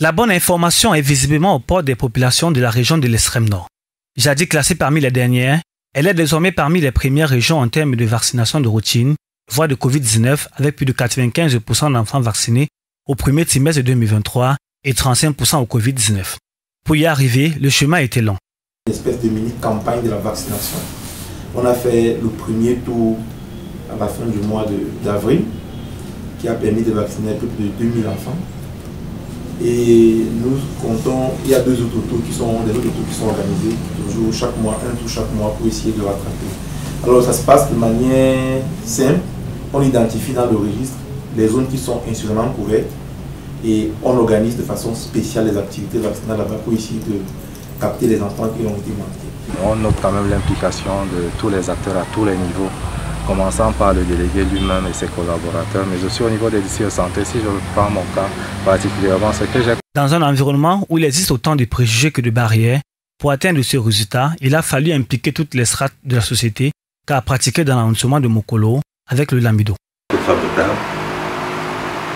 La bonne information est visiblement au port des populations de la région de l'extrême nord. Jadis classée parmi les dernières, elle est désormais parmi les premières régions en termes de vaccination de routine, voire de Covid-19, avec plus de 95% d'enfants vaccinés au premier trimestre de 2023 et 35% au Covid-19. Pour y arriver, le chemin était long. Une espèce de mini-campagne de la vaccination. On a fait le premier tour à la fin du mois d'avril, qui a permis de vacciner plus de 2000 enfants. Et nous comptons, il y a des autres tours qui sont organisés, toujours chaque mois, un tour chaque mois pour essayer de rattraper. Alors ça se passe de manière simple, on identifie dans le registre les zones qui sont insuffisamment couvertes et on organise de façon spéciale les activités vaccinales là-bas pour essayer de capter les enfants qui ont été manqués. On note quand même l'implication de tous les acteurs à tous les niveaux, commençant par le délégué lui-même et ses collaborateurs, mais aussi au niveau des districts de santé. Si je prends mon cas particulièrement, c'est que j'ai... Dans un environnement où il existe autant de préjugés que de barrières, pour atteindre ce résultat, il a fallu impliquer toutes les strates de la société qu'a pratiqué dans l'arrondissement de Mokolo avec le Lamido.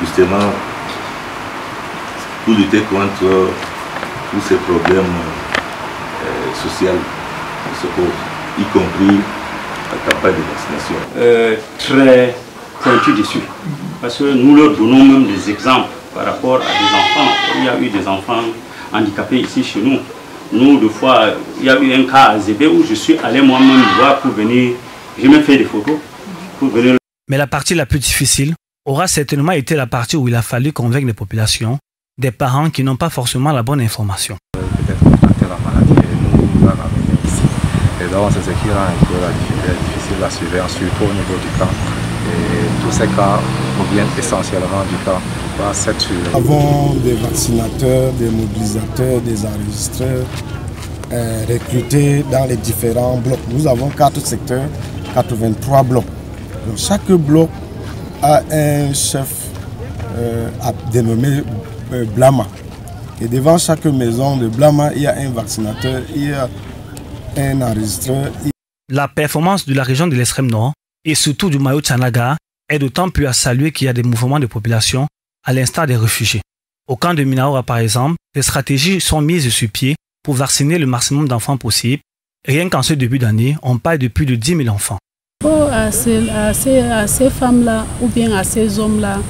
Justement, pour lutter contre tous ces problèmes sociaux qui se posent, y compris la campagne de vaccination. Très pointu dessus, parce que nous leur donnons même des exemples par rapport à des enfants. Il y a eu des enfants handicapés ici chez nous. Nous, deux fois, il y a eu un cas à Zébé où je suis allé moi-même voir pour venir, j'ai même fait des photos pour venir. Mais la partie la plus difficile aura certainement été la partie où il a fallu convaincre les populations, des parents qui n'ont pas forcément la bonne information. Peut-être contracter la maladie et nous la ramener ici. Et donc c'est ce qui rend un peu la difficile à suivre, surtout au niveau du camp. Et tous ces cas proviennent essentiellement du camp. Nous avons des vaccinateurs, des mobilisateurs, des enregistreurs recrutés dans les différents blocs. Nous avons 4 secteurs, 83 blocs. Donc chaque bloc a un chef dénommé Blama. Et devant chaque maison de Blama, il y a un vaccinateur, il y a un enregistreur. La performance de la région de l'extrême nord et surtout du Mayo Tchanaga est d'autant plus à saluer qu'il y a des mouvements de population à l'instar des réfugiés. Au camp de Minaora par exemple, des stratégies sont mises sur pied pour vacciner le maximum d'enfants possible. Rien qu'en ce début d'année, on parle de plus de 10 000 enfants. À ces femmes-là ou bien à ces hommes-là,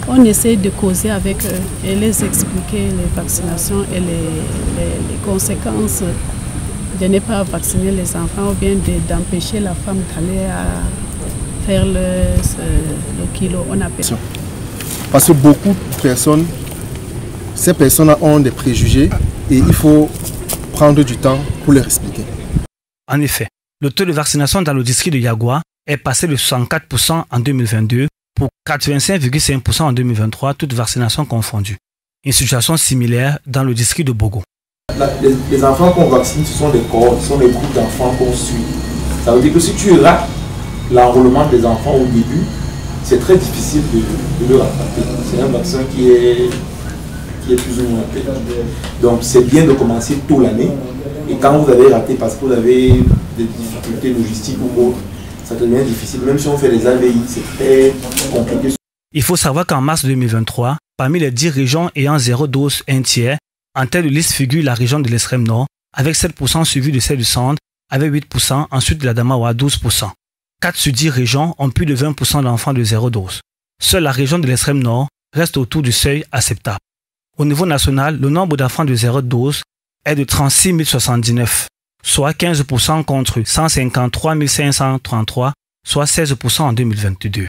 on essaie de causer avec eux et les expliquer les vaccinations et les conséquences de ne pas vacciner les enfants ou bien d'empêcher la femme d'aller faire le kilo, on appelle. Parce que beaucoup de personnes, ces personnes ont des préjugés et il faut prendre du temps pour leur expliquer. En effet, le taux de vaccination dans le district de Yagua est passé de 64% en 2022 pour 85,5% en 2023, toutes vaccinations confondues. Une situation similaire dans le district de Bogo. Les enfants qu'on vaccine, ce sont des cohortes, ce sont des groupes d'enfants qu'on suit. Ça veut dire que si tu rates l'enrôlement des enfants au début, c'est très difficile de le rattraper. C'est un vaccin qui est plus ou moins rapide. Donc c'est bien de commencer tôt l'année. Et quand vous avez raté parce que vous avez des difficultés logistiques ou autres, ça devient difficile. Même si on fait les AVI, c'est très compliqué. Il faut savoir qu'en mars 2023, parmi les 10 régions ayant 0 dose, un tiers, en tête de liste figure la région de l'extrême nord, avec 7% suivi de celle du centre, avec 8%, ensuite la Damawa 12%. 4 sur 10 régions ont plus de 20% d'enfants de 0 dose. Seule la région de l'extrême nord reste autour du seuil acceptable. Au niveau national, le nombre d'enfants de 0 dose est de 36 079, soit 15% contre 153 533, soit 16% en 2022.